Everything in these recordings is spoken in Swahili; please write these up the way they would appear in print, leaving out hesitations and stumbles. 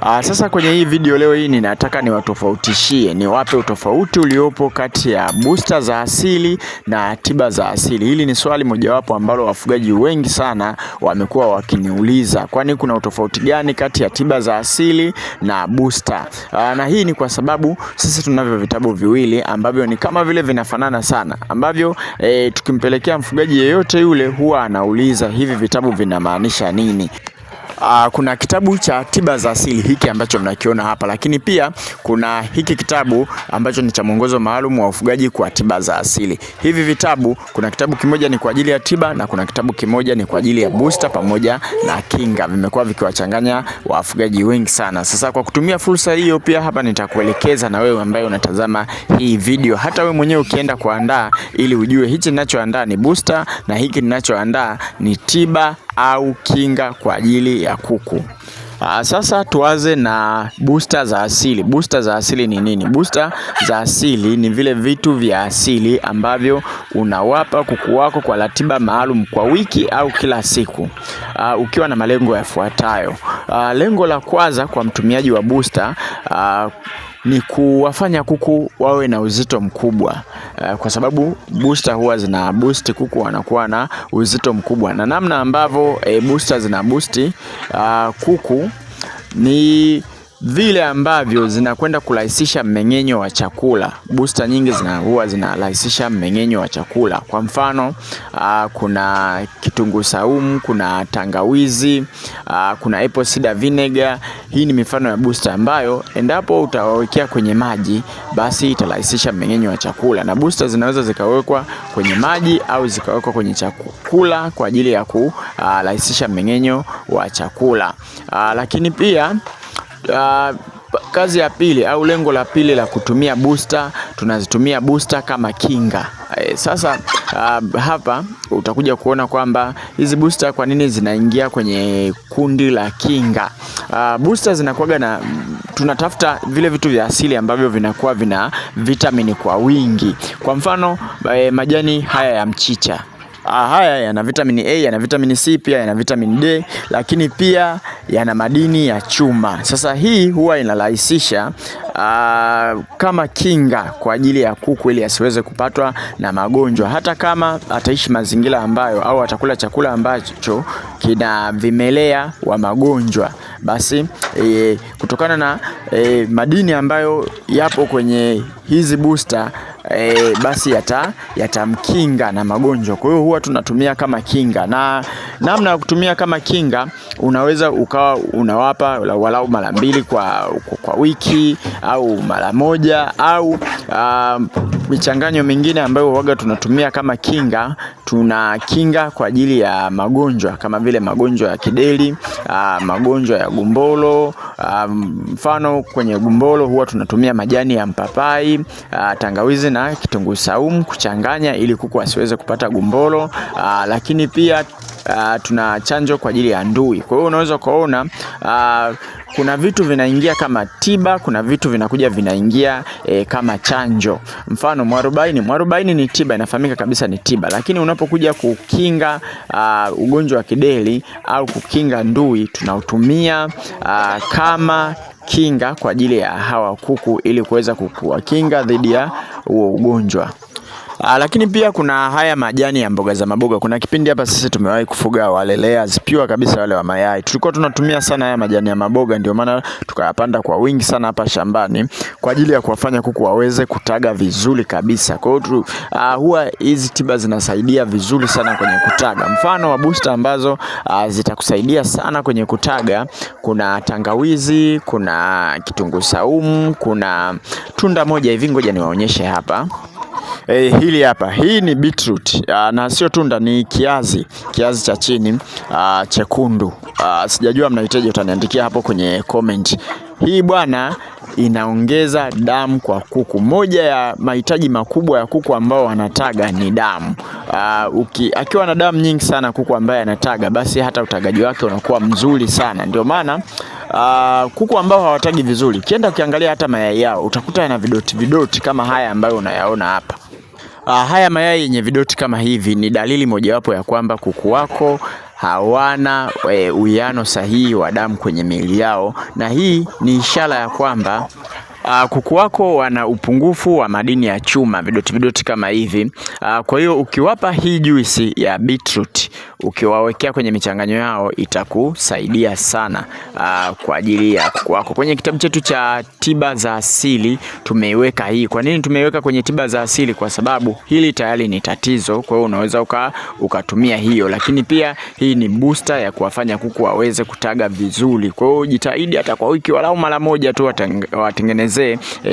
Sasa kwenye hii video leo hii ninataka niwatofautishie, niwape utofauti uliopo kati ya booster za asili na tiba za asili. Hili ni swali mojawapo ambalo wafugaji wengi sana wamekuwa wakiniuliza. Kwani kuna utofauti gani kati ya tiba za asili na booster? Na hii ni kwa sababu sisi tunavyo vitabu viwili ambavyo ni kama vile vinafanana sana. Ambavyo tukimpelekea mfugaji yeyote yule huwa anauliza hivi vitabu vinamaanisha nini? Kuna kitabu cha tiba za asili hiki ambacho mnakiona hapa, lakini pia kuna hiki kitabu ambacho ni cha mwongozo maalum wa ufugaji kwa tiba za asili. Hivi vitabu, kuna kitabu kimoja ni kwa ajili ya tiba na kuna kitabu kimoja ni kwa ajili ya booster pamoja na kinga. Vimekuwa vikiwachanganya wafugaji wengi sana. Sasa kwa kutumia fursa hiyo pia hapa nitakuelekeza na wewe ambaye unatazama hii video, hata wewe mwenyewe ukienda kuandaa, ili ujue hichi ninachoandaa ni booster na hiki ninachoandaa ni tiba au kinga kwa ajili ya kuku. Sasa tuanze na booster za asili. Booster za asili ni nini? Booster za asili ni vile vitu vya asili ambavyo unawapa kuku wako kwa ratiba maalum kwa wiki au kila siku, ukiwa na malengo yafuatayo. Lengo la kwanza kwa mtumiaji wa booster ni kuwafanya kuku wawe na uzito mkubwa, kwa sababu booster huwa zina boost kuku wanakuwa na uzito mkubwa, na namna ambavyo booster zina boost kuku ni vile ambavyo zinakwenda kurahisisha mmeng'enyo wa chakula. Booster nyingi huwa zinarahisisha mmeng'enyo wa chakula. Kwa mfano, kuna kitunguu saumu, kuna tangawizi, kuna apple cider vinegar. Hii ni mifano ya booster ambayo endapo utawawekea kwenye maji, basi itarahisisha mmeng'enyo wa chakula. Na booster zinaweza zikawekwa kwenye maji au zikawekwa kwenye chakula kwa ajili ya kurahisisha mmeng'enyo wa chakula. Lakini pia kazi ya pili au lengo la pili la kutumia booster, tunazitumia booster kama kinga. Sasa hapa utakuja kuona kwamba hizi booster kwa nini zinaingia kwenye kundi la kinga. Booster zinakuwa na, tunatafuta vile vitu vya asili ambavyo vinakuwa vina vitamini kwa wingi. Kwa mfano, majani haya ya mchicha, haya yana vitamini A, yana vitamini C, pia yana vitamini D, lakini pia yana madini ya chuma. Sasa hii huwa inarahisisha kama kinga kwa ajili ya kuku, ili asiweze kupatwa na magonjwa, hata kama ataishi mazingira ambayo au atakula chakula ambacho kina vimelea wa magonjwa. Basi kutokana na madini ambayo yapo kwenye hizi booster, basi yatamkinga na magonjwa. Kwa hiyo huwa tunatumia kama kinga, na namna ya kutumia kama kinga, unaweza ukawa unawapa walau mara mbili kwa wiki au mara moja, au michanganyo mingine ambayo huwaga tunatumia kama kinga. Tuna kinga kwa ajili ya magonjwa kama vile magonjwa ya kideri, magonjwa ya gumboro. Mfano, kwenye gumboro huwa tunatumia majani ya mpapai, tangawizi na kitunguu saumu kuchanganya ili kuku asiweze kupata gumboro. Lakini pia tuna chanjo kwa ajili ya ndui. Kwa hiyo unaweza kuona kuna vitu vinaingia kama tiba, kuna vitu vinakuja vinaingia kama chanjo. Mfano, mwarobaini ni tiba, inafahamika kabisa ni tiba, lakini unapokuja kukinga ugonjwa wa kideri au kukinga ndui, tunautumia kama kinga kwa ajili ya hawa kuku, ili kuweza kuwakinga dhidi ya huo ugonjwa. Lakini pia kuna haya majani ya mboga za maboga. Kuna kipindi hapa sisi tumewahi kufuga wale layers pure kabisa, wale wa mayai. Tulikuwa tunatumia sana haya majani ya maboga, ndio maana tukayapanda kwa wingi sana hapa shambani kwa ajili ya kuwafanya kuku waweze kutaga vizuri kabisa. Kwa hiyo huwa hizi tiba zinasaidia vizuri sana kwenye kutaga. Mfano wa booster ambazo zitakusaidia sana kwenye kutaga, kuna tangawizi, kuna kitunguu saumu, kuna tunda moja hivi, ngoja niwaonyeshe hapa. Hili hapa, hii ni beetroot, na sio tunda, ni kiazi cha chini chekundu. Sijajua mnahitaji, utaniandikia hapo kwenye comment. Hii bwana inaongeza damu kwa kuku. Moja ya mahitaji makubwa ya kuku ambao wanataga ni damu. Akiwa na damu nyingi sana kuku ambaye anataga, basi hata utagaji wake unakuwa mzuri sana. Ndio maana kuku ambao hawatagi vizuri, kienda ukiangalia hata mayai yao utakuta yana vidoti kama haya ambayo unayaona hapa. Haya mayai yenye vidoti kama hivi ni dalili mojawapo ya kwamba kuku wako hawana uwiano sahihi wa damu kwenye miili yao, na hii ni ishara ya kwamba kuku wako wana upungufu wa madini ya chuma, vidoti kama hivi. Kwa hiyo ukiwapa hii juisi ya beetroot, ukiwawekea kwenye michanganyo yao, itakusaidia sana kwa ajili ya kuku wako. Kwenye kitabu chetu cha tiba za asili tumeiweka hii. Kwa nini tumeiweka kwenye tiba za asili? Kwa sababu hili tayari ni tatizo, kwa hiyo unaweza ukatumia hiyo, lakini pia hii ni booster ya kuwafanya kuku waweze kutaga vizuri. Kwa hiyo jitahidi hata kwa wiki walau mara moja tu watengeneze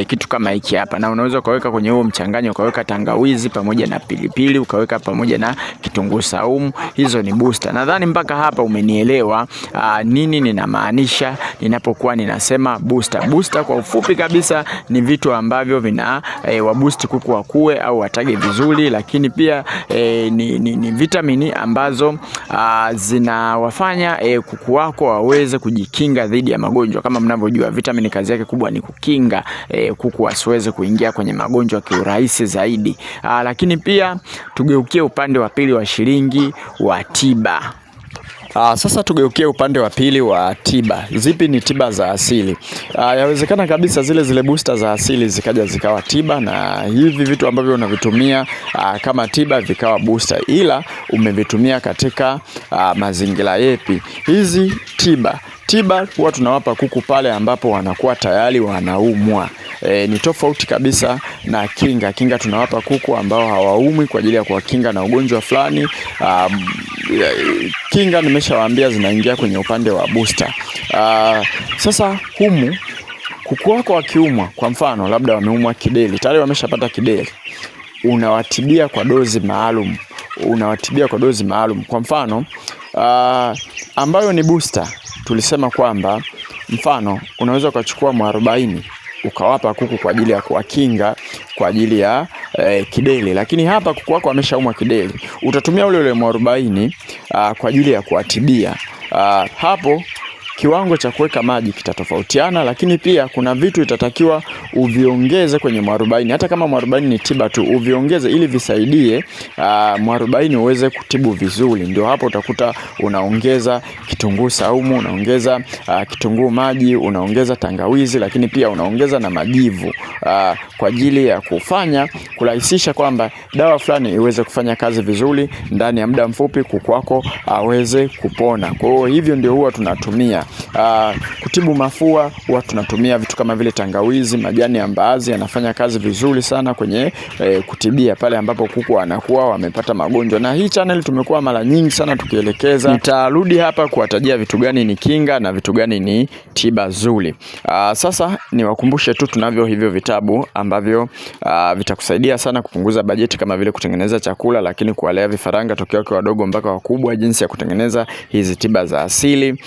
kitu kama hiki hapa, na unaweza ukaweka kwenye huo mchanganyo, ukaweka tangawizi pamoja na pilipili, ukaweka pamoja na kitunguu saumu. Hizo ni booster. Nadhani mpaka hapa umenielewa nini ninamaanisha ninapokuwa ninasema booster. Booster kwa ufupi kabisa ni vitu ambavyo vina waboost kuku wakue au watage vizuri, lakini pia ni vitamini ambazo zinawafanya kuku wako waweze kujikinga dhidi ya magonjwa. Kama mnavyojua, vitamini kazi yake kubwa ni kukinga kuku wasiweze kuingia kwenye magonjwa kiurahisi zaidi. Lakini pia tugeukie upande wa pili wa shilingi wa tiba. Sasa tugeukie upande wa pili wa tiba. Zipi ni tiba za asili? Yawezekana kabisa zile booster za asili zikaja zikawa tiba, na hivi vitu ambavyo unavitumia kama tiba vikawa booster, ila umevitumia katika mazingira yepi? Hizi tiba huwa tunawapa kuku pale ambapo wanakuwa tayari wanaumwa. Ni tofauti kabisa na kinga. Kinga tunawapa kuku ambao hawaumwi kwa ajili ya kuwakinga na ugonjwa fulani. Kinga nimeshawaambia zinaingia kwenye upande wa booster. Sasa humu kuku wako wakiumwa, kwa mfano labda wameumwa kideri, tayari wameshapata kideri, unawatibia kwa dozi maalum. Kwa mfano ambayo ni booster, tulisema kwamba mfano unaweza ukachukua mwarobaini ukawapa kuku kwa ajili ya kuwakinga kwa ajili ya kideri, lakini hapa kuku wako wameshaumwa kideri, utatumia ule mwarobaini kwa ajili ya kuwatibia. Hapo kiwango cha kuweka maji kitatofautiana, lakini pia kuna vitu itatakiwa uviongeze kwenye mwarobaini. Hata kama mwarobaini ni tiba tu, uviongeze ili visaidie mwarobaini uweze kutibu vizuri. Ndio hapo utakuta unaongeza kitunguu saumu, unaongeza kitunguu maji, unaongeza tangawizi, lakini pia unaongeza na majivu kwa ajili ya kurahisisha kwamba dawa fulani iweze kufanya kazi vizuri ndani ya muda mfupi, kuku wako aweze kupona. Kwa hiyo hivyo ndio huwa tunatumia. Kutibu mafua huwa tunatumia vitu kama vile tangawizi, majani ya mbaazi yanafanya kazi vizuri sana kwenye kutibia pale ambapo kuku wanakuwa wamepata magonjwa. Na hii channel tumekuwa mara nyingi sana tukielekeza. Nitarudi hapa kuwatajia vitu gani ni kinga na vitu gani ni tiba nzuri. Sasa niwakumbushe tu tunavyo hivyo vitabu ambavyo vitakusaidia sana kupunguza bajeti, kama vile kutengeneza chakula lakini kuwalea vifaranga tokea wakiwa wadogo mpaka wakubwa, jinsi ya kutengeneza hizi tiba za asili.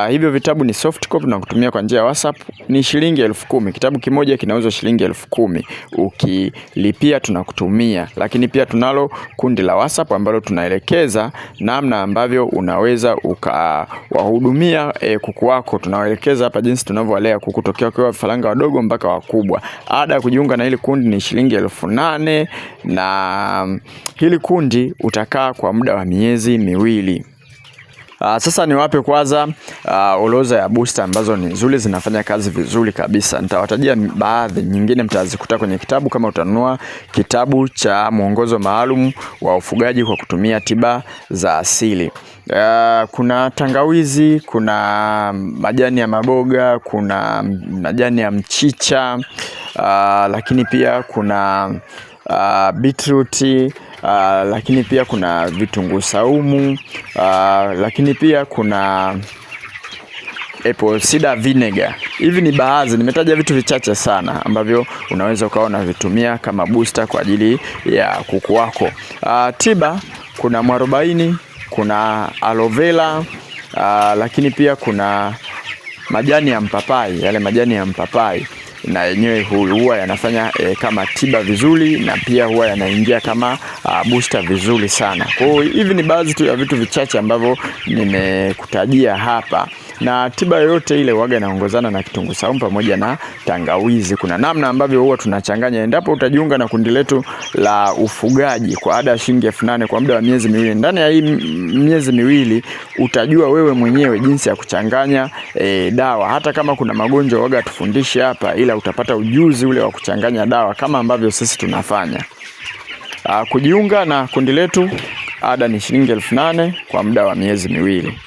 Hivyo vitabu ni soft copy na kutumia kwa njia ya WhatsApp ni shilingi 10,000. Kitabu kimoja kinauzwa shilingi 10,000. Ukilipia tunakutumia. Lakini pia tunalo kundi la WhatsApp ambalo tunaelekeza namna ambavyo unaweza ukawahudumia kuku wako. Tunawaelekeza hapa jinsi tunavyowalea kuku tokea kwa vifaranga wadogo mpaka wakubwa. Ada ya kujiunga na hili kundi ni shilingi 8,000, na hili kundi utakaa kwa muda wa miezi 2. Sasa niwape kwanza orodha ya booster ambazo ni nzuri, zinafanya kazi vizuri kabisa. Nitawatajia baadhi, nyingine mtazikuta kwenye kitabu kama utanunua kitabu cha mwongozo maalum wa ufugaji kwa kutumia tiba za asili. Kuna tangawizi, kuna majani ya maboga, kuna majani ya mchicha, lakini pia kuna beetroot, lakini pia kuna vitunguu saumu, lakini pia kuna apple cider vinegar. Hivi ni baadhi, nimetaja vitu vichache sana ambavyo unaweza ukaona vitumia kama booster kwa ajili ya kuku wako. Tiba kuna mwarobaini, kuna aloe vera, lakini pia kuna majani ya mpapai. Yale majani ya mpapai na yenyewe huwa yanafanya kama tiba vizuri, na pia huwa yanaingia kama booster vizuri sana. Kwa hiyo hivi ni baadhi tu ya vitu vichache ambavyo nimekutajia hapa. na tiba yoyote ile huaga inaongozana na kitunguu saumu pamoja na tangawizi. Kuna namna ambavyo huwa tunachanganya. Endapo utajiunga na kundi letu la ufugaji kwa ada ya shilingi 8,000 kwa muda wa miezi miwili, ndani ya hii miezi miwili utajua wewe mwenyewe jinsi ya kuchanganya dawa. Hata kama kuna magonjwa huaga tufundishe hapa, ila utapata ujuzi ule wa kuchanganya dawa kama ambavyo sisi tunafanya. Kujiunga na kundi letu ada ni shilingi 8,000 kwa muda wa miezi miwili.